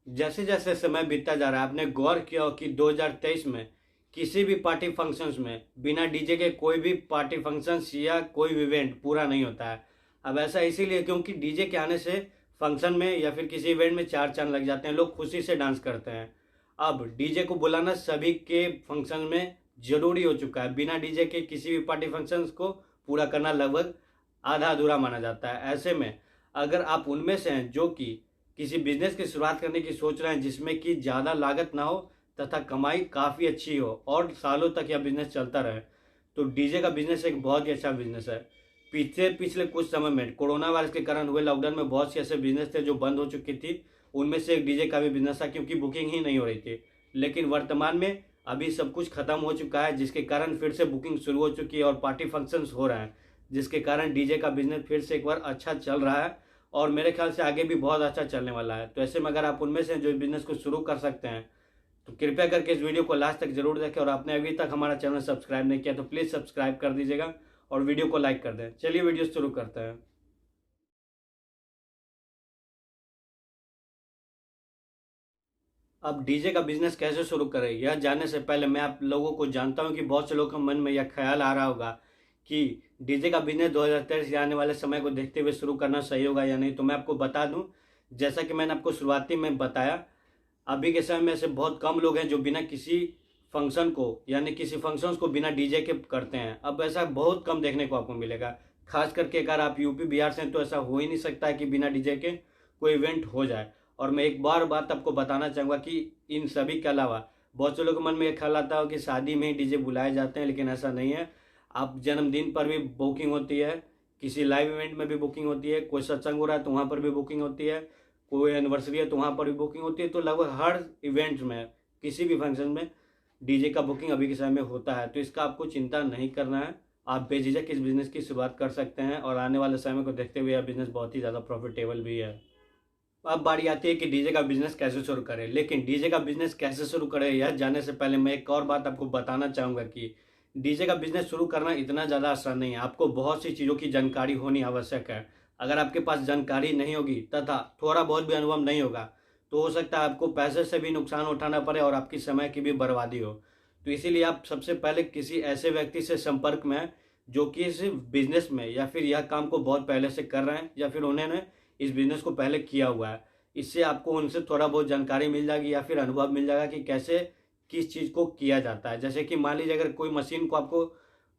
जैसे जैसे समय बीतता जा रहा है, आपने गौर किया हो कि 2023 में किसी भी पार्टी फंक्शंस में बिना डीजे के कोई भी पार्टी फंक्शंस या कोई भी इवेंट पूरा नहीं होता है। अब ऐसा इसीलिए क्योंकि डीजे के आने से फंक्शन में या फिर किसी इवेंट में चार चांद लग जाते हैं, लोग खुशी से डांस करते हैं। अब डीजे को बुलाना सभी के फंक्शन में जरूरी हो चुका है। बिना डीजे के किसी भी पार्टी फंक्शंस को पूरा करना लगभग आधा अधूरा माना जाता है। ऐसे में अगर आप उनमें से हैं जो कि किसी बिजनेस की शुरुआत करने की सोच रहे हैं जिसमें कि ज़्यादा लागत ना हो तथा कमाई काफ़ी अच्छी हो और सालों तक यह बिजनेस चलता रहे, तो डीजे का बिजनेस एक बहुत ही अच्छा बिजनेस है। पिछले पिछले कुछ समय में कोरोना वायरस के कारण हुए लॉकडाउन में बहुत से ऐसे बिजनेस थे जो बंद हो चुकी थी। उनमें से एक डीजे का भी बिजनेस था क्योंकि बुकिंग ही नहीं हो रही थी। लेकिन वर्तमान में अभी सब कुछ खत्म हो चुका है, जिसके कारण फिर से बुकिंग शुरू हो चुकी है और पार्टी फंक्शंस हो रहे हैं, जिसके कारण डीजे का बिजनेस फिर से एक बार अच्छा चल रहा है और मेरे ख्याल से आगे भी बहुत अच्छा चलने वाला है। तो ऐसे में अगर आप उनमें से जो बिजनेस को शुरू कर सकते हैं तो कृपया करके इस वीडियो को लास्ट तक जरूर देखें, और आपने अभी तक हमारा चैनल सब्सक्राइब नहीं किया तो प्लीज़ सब्सक्राइब कर दीजिएगा और वीडियो को लाइक कर दें। चलिए वीडियो शुरू करते हैं। अब डीजे का बिजनेस कैसे शुरू करें यह जानने से पहले मैं आप लोगों को जानता हूं कि बहुत से लोगों के मन में यह ख्याल आ रहा होगा कि डीजे का बिजनेस 2023 से आने वाले समय को देखते हुए शुरू करना सही होगा या नहीं। तो मैं आपको बता दूं, जैसा कि मैंने आपको शुरुआती में बताया, अभी के समय में ऐसे बहुत कम लोग हैं जो बिना किसी फंक्शन को यानी किसी फंक्शंस को बिना डीजे के करते हैं। अब ऐसा बहुत कम देखने को आपको मिलेगा। खास करके अगर आप यूपी बिहार से हैं तो ऐसा हो ही नहीं सकता है कि बिना डीजे के कोई इवेंट हो जाए। और मैं एक बार बात आपको बताना चाहूँगा कि इन सभी के अलावा बहुत से लोगों के मन में एक ख्याल आता हो कि शादी में ही डीजे बुलाए जाते हैं, लेकिन ऐसा नहीं है। आप जन्मदिन पर भी बुकिंग होती है, किसी लाइव इवेंट में भी बुकिंग होती है, कोई सत्संग हो रहा है तो वहाँ पर भी बुकिंग होती है, कोई एनिवर्सरी है तो वहाँ पर भी बुकिंग होती है। तो लगभग हर इवेंट में, किसी भी फंक्शन में डीजे का बुकिंग अभी के समय में होता है। तो इसका आपको चिंता नहीं करना है, आप बेझिझक इस बिज़नेस की शुरुआत कर सकते हैं और आने वाले समय को देखते हुए यह बिज़नेस बहुत ही ज़्यादा प्रॉफिटेबल भी है। अब बारी आती है कि डीजे का बिजनेस कैसे शुरू करें। लेकिन डीजे का बिजनेस कैसे शुरू करें यह जानने से पहले मैं एक और बात आपको बताना चाहूँगा कि डीजे का बिजनेस शुरू करना इतना ज़्यादा आसान नहीं है। आपको बहुत सी चीज़ों की जानकारी होनी आवश्यक है। अगर आपके पास जानकारी नहीं होगी तथा थोड़ा बहुत भी अनुभव नहीं होगा तो हो सकता है आपको पैसे से भी नुकसान उठाना पड़े और आपकी समय की भी बर्बादी हो। तो इसीलिए आप सबसे पहले किसी ऐसे व्यक्ति से संपर्क में हैं जो कि इस बिजनेस में या फिर यह काम को बहुत पहले से कर रहे हैं या फिर उन्होंने इस बिजनेस को पहले किया हुआ है। इससे आपको उनसे थोड़ा बहुत जानकारी मिल जाएगी या फिर अनुभव मिल जाएगा कि कैसे किस चीज़ को किया जाता है। जैसे कि मान लीजिए अगर कोई मशीन को आपको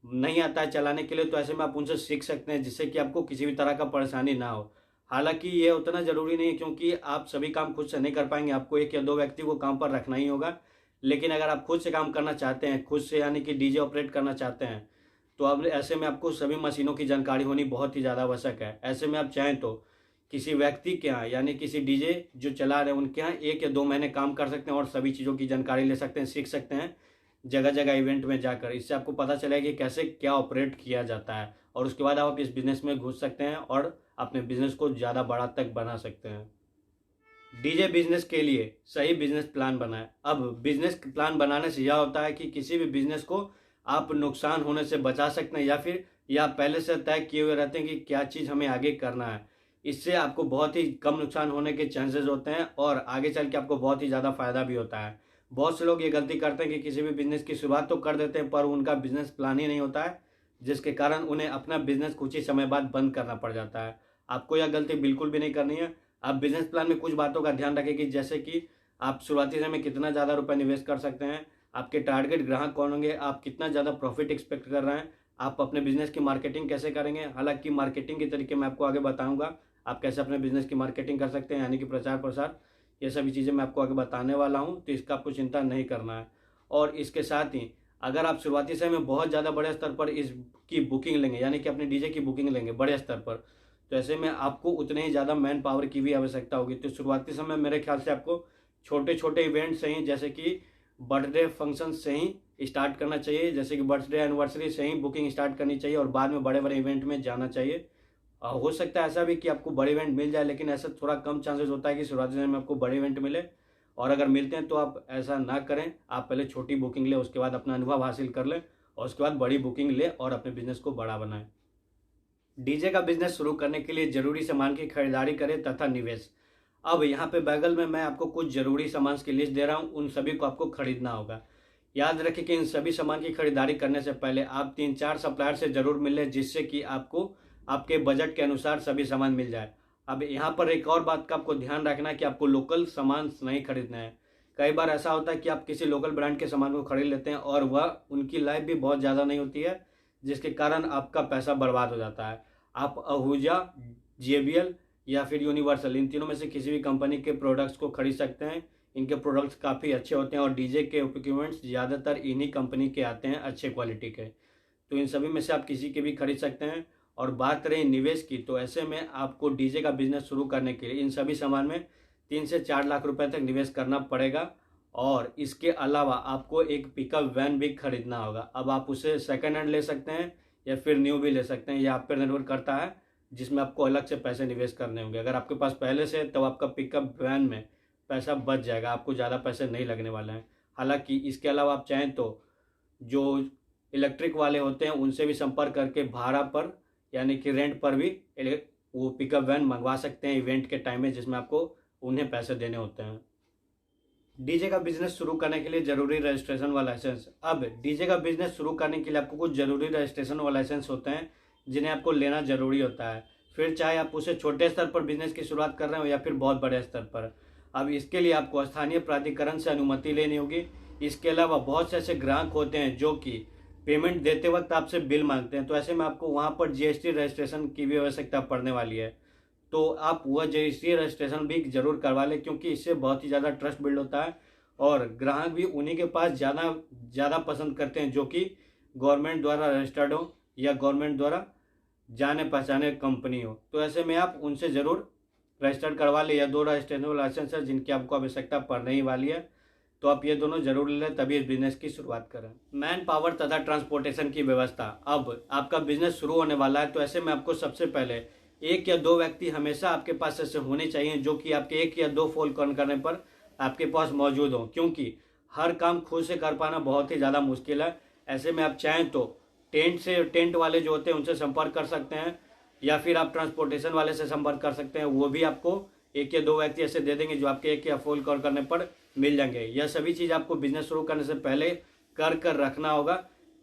नहीं आता है चलाने के लिए तो ऐसे में आप उनसे सीख सकते हैं जिससे कि आपको किसी भी तरह का परेशानी ना हो। हालांकि ये उतना ज़रूरी नहीं है क्योंकि आप सभी काम खुद से नहीं कर पाएंगे, आपको एक या दो व्यक्ति को काम पर रखना ही होगा। लेकिन अगर आप खुद से काम करना चाहते हैं, खुद से यानी कि डीजे ऑपरेट करना चाहते हैं, तो अब ऐसे में आपको सभी मशीनों की जानकारी होनी बहुत ही ज़्यादा आवश्यक है। ऐसे में आप चाहें तो किसी व्यक्ति के यहाँ यानी किसी डीजे जो चला रहे हैं उनके यहाँ 1 या 2 महीने काम कर सकते हैं और सभी चीज़ों की जानकारी ले सकते हैं, सीख सकते हैं जगह जगह इवेंट में जाकर। इससे आपको पता चलेगा कि कैसे क्या ऑपरेट किया जाता है और उसके बाद आप इस बिज़नेस में घुस सकते हैं और अपने बिज़नेस को ज़्यादा बड़ा तक बना सकते हैं। डीजे बिजनेस के लिए सही बिजनेस प्लान बनाएं। अब बिजनेस प्लान बनाने से यह होता है कि किसी भी बिजनेस को आप नुकसान होने से बचा सकते हैं या फिर या पहले से तय किए हुए रहते हैं कि क्या चीज़ हमें आगे करना है। इससे आपको बहुत ही कम नुकसान होने के चांसेस होते हैं और आगे चल के आपको बहुत ही ज़्यादा फायदा भी होता है। बहुत से लोग ये गलती करते हैं कि किसी भी बिजनेस की शुरुआत तो कर देते हैं पर उनका बिजनेस प्लान ही नहीं होता है, जिसके कारण उन्हें अपना बिजनेस कुछ ही समय बाद बंद करना पड़ जाता है। आपको यह गलती बिल्कुल भी नहीं करनी है। आप बिजनेस प्लान में कुछ बातों का ध्यान रखें कि जैसे कि आप शुरुआती समय में कितना ज़्यादा रुपए निवेश कर सकते हैं, आपके टारगेट ग्राहक कौन होंगे, आप कितना ज़्यादा प्रॉफिट एक्सपेक्ट कर रहे हैं, आप अपने बिजनेस की मार्केटिंग कैसे करेंगे। हालांकि मार्केटिंग के तरीके मैं आपको आगे बताऊंगा, आप कैसे अपने बिजनेस की मार्केटिंग कर सकते हैं यानी कि प्रचार प्रसार, ये सभी चीज़ें मैं आपको आगे बताने वाला हूँ, तो इसका आपको चिंता नहीं करना है। और इसके साथ ही अगर आप शुरुआती समय में बहुत ज़्यादा बड़े स्तर पर इसकी बुकिंग लेंगे यानी कि अपने डीजे की बुकिंग लेंगे बड़े स्तर पर, तो ऐसे में आपको उतने ही ज़्यादा मैन पावर की भी आवश्यकता होगी। तो शुरुआती समय मेरे ख्याल से आपको छोटे छोटे इवेंट से ही, जैसे कि बर्थडे फंक्शन से ही स्टार्ट करना चाहिए, जैसे कि बर्थडे एनिवर्सरी से ही बुकिंग स्टार्ट करनी चाहिए और बाद में बड़े बड़े इवेंट में जाना चाहिए। हो सकता है ऐसा भी कि आपको बड़े इवेंट मिल जाए, लेकिन ऐसा थोड़ा कम चांसेस होता है कि शुरुआती समय में आपको बड़े इवेंट मिले। और अगर मिलते हैं तो आप ऐसा ना करें, आप पहले छोटी बुकिंग लें, उसके बाद अपना अनुभव हासिल कर लें और उसके बाद बड़ी बुकिंग लें और अपने बिजनेस को बड़ा बनाएं। डीजे का बिजनेस शुरू करने के लिए जरूरी सामान की खरीदारी करें तथा निवेश। अब यहाँ पे बगल में मैं आपको कुछ ज़रूरी सामान की लिस्ट दे रहा हूँ, उन सभी को आपको खरीदना होगा। याद रखें कि इन सभी सामान की खरीदारी करने से पहले आप 3-4 सप्लायर से ज़रूर मिल लें, जिससे कि आपको आपके बजट के अनुसार सभी सामान मिल जाए। अब यहाँ पर एक और बात का आपको ध्यान रखना है कि आपको लोकल सामान नहीं खरीदना है। कई बार ऐसा होता है कि आप किसी लोकल ब्रांड के सामान को खरीद लेते हैं और वह उनकी लाइफ भी बहुत ज़्यादा नहीं होती है, जिसके कारण आपका पैसा बर्बाद हो जाता है। आप आहूजा, JBL या फिर यूनिवर्सल, इन तीनों में से किसी भी कंपनी के प्रोडक्ट्स को खरीद सकते हैं। इनके प्रोडक्ट्स काफ़ी अच्छे होते हैं और डीजे के इक्विपमेंट्स ज़्यादातर इन्हीं कंपनी के आते हैं, अच्छे क्वालिटी के। तो इन सभी में से आप किसी के भी खरीद सकते हैं। और बात रही निवेश की, तो ऐसे में आपको डीजे का बिजनेस शुरू करने के लिए इन सभी सामान में 3 से 4 लाख रुपए तक निवेश करना पड़ेगा। और इसके अलावा आपको एक पिकअप वैन भी खरीदना होगा। अब आप उसे सेकेंड हैंड ले सकते हैं या फिर न्यू भी ले सकते हैं, यह आप पर निर्भर करता है, जिसमें आपको अलग से पैसे निवेश करने होंगे। अगर आपके पास पहले से है तो आपका पिकअप वैन में पैसा बच जाएगा, आपको ज़्यादा पैसे नहीं लगने वाले हैं। हालांकि इसके अलावा आप चाहें तो जो इलेक्ट्रिक वाले होते हैं उनसे भी संपर्क करके भाड़ा पर यानी कि रेंट पर भी वो पिकअप वैन मंगवा सकते हैं इवेंट के टाइम में, जिसमें आपको उन्हें पैसे देने होते हैं। डीजे का बिजनेस शुरू करने के लिए जरूरी रजिस्ट्रेशन व लाइसेंस। अब डीजे का बिजनेस शुरू करने के लिए आपको कुछ जरूरी रजिस्ट्रेशन व लाइसेंस होते हैं, जिन्हें आपको लेना जरूरी होता है। फिर चाहे आप उसे छोटे स्तर पर बिजनेस की शुरुआत कर रहे हो या फिर बहुत बड़े स्तर पर। अब इसके लिए आपको स्थानीय प्राधिकरण से अनुमति लेनी होगी। इसके अलावा बहुत से ऐसे ग्राहक होते हैं जो कि पेमेंट देते वक्त आपसे बिल मांगते हैं, तो ऐसे में आपको वहाँ पर GST रजिस्ट्रेशन की भी आवश्यकता पड़ने वाली है। तो आप वह GST रजिस्ट्रेशन भी जरूर करवा लें, क्योंकि इससे बहुत ही ज़्यादा ट्रस्ट बिल्ड होता है और ग्राहक भी उन्हीं के पास ज़्यादा पसंद करते हैं जो कि गवर्नमेंट द्वारा रजिस्टर्ड हो या गवर्नमेंट द्वारा जाने पहचाने कंपनी हो। तो ऐसे में आप उनसे ज़रूर रजिस्टर्ड करवा लें, या 2 रजिस्ट्रेशन लाइसेंस है जिनकी आपको आवश्यकता पड़ने ही वाली है। तो आप ये दोनों जरूर लें, तभी इस बिजनेस की शुरुआत करें। मैन पावर तथा ट्रांसपोर्टेशन की व्यवस्था। अब आपका बिजनेस शुरू होने वाला है, तो ऐसे में आपको सबसे पहले 1 या 2 व्यक्ति हमेशा आपके पास ऐसे होने चाहिए जो कि आपके 1 या 2 फोन कॉल करने पर आपके पास मौजूद हो, क्योंकि हर काम खुद से कर पाना बहुत ही ज़्यादा मुश्किल है। ऐसे में आप चाहें तो टेंट वाले जो होते हैं उनसे संपर्क कर सकते हैं, या फिर आप ट्रांसपोर्टेशन वाले से संपर्क कर सकते हैं। वो भी आपको 1 या 2 व्यक्ति ऐसे दे देंगे जो आपके 1 या फोन कॉल करने पर मिल जाएंगे। यह सभी चीज़ आपको बिजनेस शुरू करने से पहले कर रखना होगा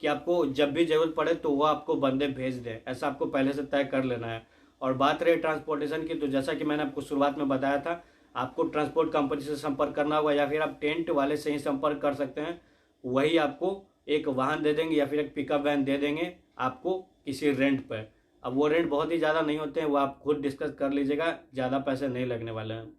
कि आपको जब भी जरूरत पड़े तो वो आपको बंदे भेज दें, ऐसा आपको पहले से तय कर लेना है। और बात रही ट्रांसपोर्टेशन की, तो जैसा कि मैंने आपको शुरुआत में बताया था, आपको ट्रांसपोर्ट कंपनी से संपर्क करना होगा या फिर आप टेंट वाले से ही संपर्क कर सकते हैं। वही आपको एक वाहन दे देंगे या फिर एक पिकअप वैन दे देंगे आपको किसी रेंट पर। अब वो रेंट बहुत ही ज़्यादा नहीं होते हैं, वो आप खुद डिस्कस कर लीजिएगा, ज़्यादा पैसे नहीं लगने वाले हैं।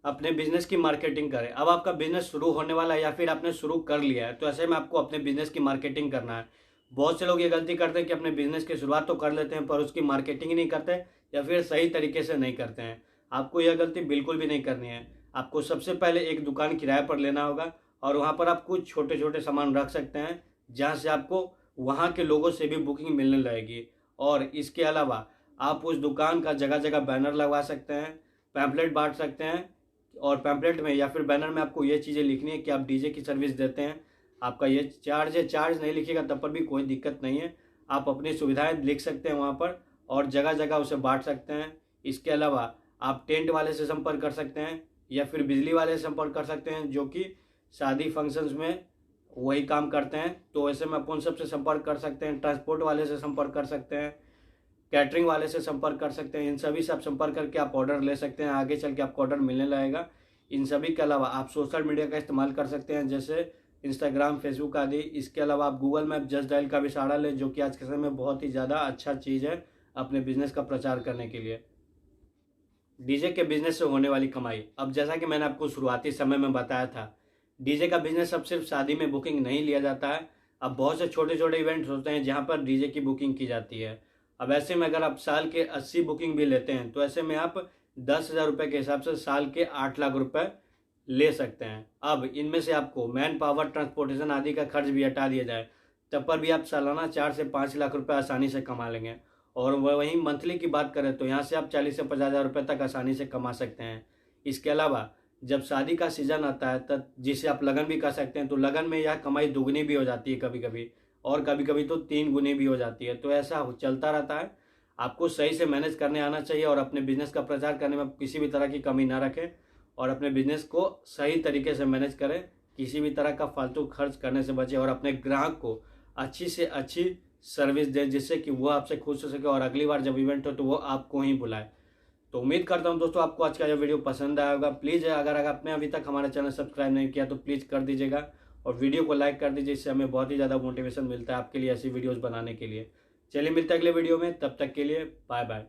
अपने बिजनेस की मार्केटिंग करें। अब आपका बिजनेस शुरू होने वाला है या फिर आपने शुरू कर लिया है, तो ऐसे में आपको अपने बिजनेस की मार्केटिंग करना है। बहुत से लोग ये गलती करते हैं कि अपने बिजनेस की शुरुआत तो कर लेते हैं पर उसकी मार्केटिंग नहीं करते या फिर सही तरीके से नहीं करते हैं। आपको यह गलती बिल्कुल भी नहीं करनी है। आपको सबसे पहले एक दुकान किराए पर लेना होगा और वहाँ पर आप कुछ छोटे छोटे सामान रख सकते हैं, जहाँ से आपको वहाँ के लोगों से भी बुकिंग मिलने लगेगी। और इसके अलावा आप उस दुकान का जगह जगह बैनर लगवा सकते हैं, पैम्पलेट बांट सकते हैं, और पैम्पलेट में या फिर बैनर में आपको ये चीज़ें लिखनी है कि आप डीजे की सर्विस देते हैं, आपका ये चार्ज है। चार्ज नहीं लिखिएगा तब पर भी कोई दिक्कत नहीं है, आप अपनी सुविधाएं लिख सकते हैं वहाँ पर और जगह जगह उसे बांट सकते हैं। इसके अलावा आप टेंट वाले से संपर्क कर सकते हैं या फिर बिजली वाले से संपर्क कर सकते हैं, जो कि शादी फंक्शंस में वही काम करते हैं, तो ऐसे में आप उन सब से संपर्क कर सकते हैं। ट्रांसपोर्ट वाले से संपर्क कर सकते हैं, कैटरिंग वाले से संपर्क कर सकते हैं। इन सभी से आप संपर्क करके आप ऑर्डर ले सकते हैं, आगे चल के आपको ऑर्डर मिलने लगेगा। इन सभी के अलावा आप सोशल मीडिया का इस्तेमाल कर सकते हैं, जैसे इंस्टाग्राम, फेसबुक आदि। इसके अलावा आप गूगल मैप, जस्ट डायल का भी सहारा लें, जो कि आज के समय में बहुत ही ज़्यादा अच्छा चीज़ है अपने बिजनेस का प्रचार करने के लिए। डीजे के बिजनेस से होने वाली कमाई। अब जैसा कि मैंने आपको शुरुआती समय में बताया था, डीजे का बिजनेस अब सिर्फ शादी में बुकिंग नहीं लिया जाता है। अब बहुत से छोटे छोटे इवेंट्स होते हैं जहाँ पर डीजे की बुकिंग की जाती है। अब ऐसे में अगर आप साल के 80 बुकिंग भी लेते हैं, तो ऐसे में आप 10,000 रुपये के हिसाब से साल के 8 लाख रुपए ले सकते हैं। अब इनमें से आपको मैन पावर, ट्रांसपोर्टेशन आदि का खर्च भी हटा दिया जाए, तब पर भी आप सालाना 4 से 5 लाख रुपए आसानी से कमा लेंगे। और वहीं मंथली की बात करें तो यहाँ से आप 40 से 50,000 रुपये तक आसानी से कमा सकते हैं। इसके अलावा जब शादी का सीज़न आता है, तब जिसे आप लगन भी कर सकते हैं, तो लगन में यह कमाई दुगनी भी हो जाती है कभी कभी, और कभी कभी तो 3 गुनी भी हो जाती है। तो ऐसा चलता रहता है। आपको सही से मैनेज करने आना चाहिए और अपने बिजनेस का प्रचार करने में किसी भी तरह की कमी ना रखें और अपने बिजनेस को सही तरीके से मैनेज करें। किसी भी तरह का फालतू खर्च करने से बचें और अपने ग्राहक को अच्छी से अच्छी सर्विस दें, जिससे कि वो आपसे खुश हो सके और अगली बार जब इवेंट हो तो वो आपको ही बुलाए। तो उम्मीद करता हूं दोस्तों आपको आज का यह वीडियो पसंद आया होगा। प्लीज़ अगर आपने अभी तक हमारा चैनल सब्सक्राइब नहीं किया तो प्लीज़ कर दीजिएगा और वीडियो को लाइक कर दीजिए। इससे हमें बहुत ही ज़्यादा मोटिवेशन मिलता है आपके लिए ऐसी वीडियोज़ बनाने के लिए। चलिए मिलते हैं अगले वीडियो में, तब तक के लिए बाय बाय।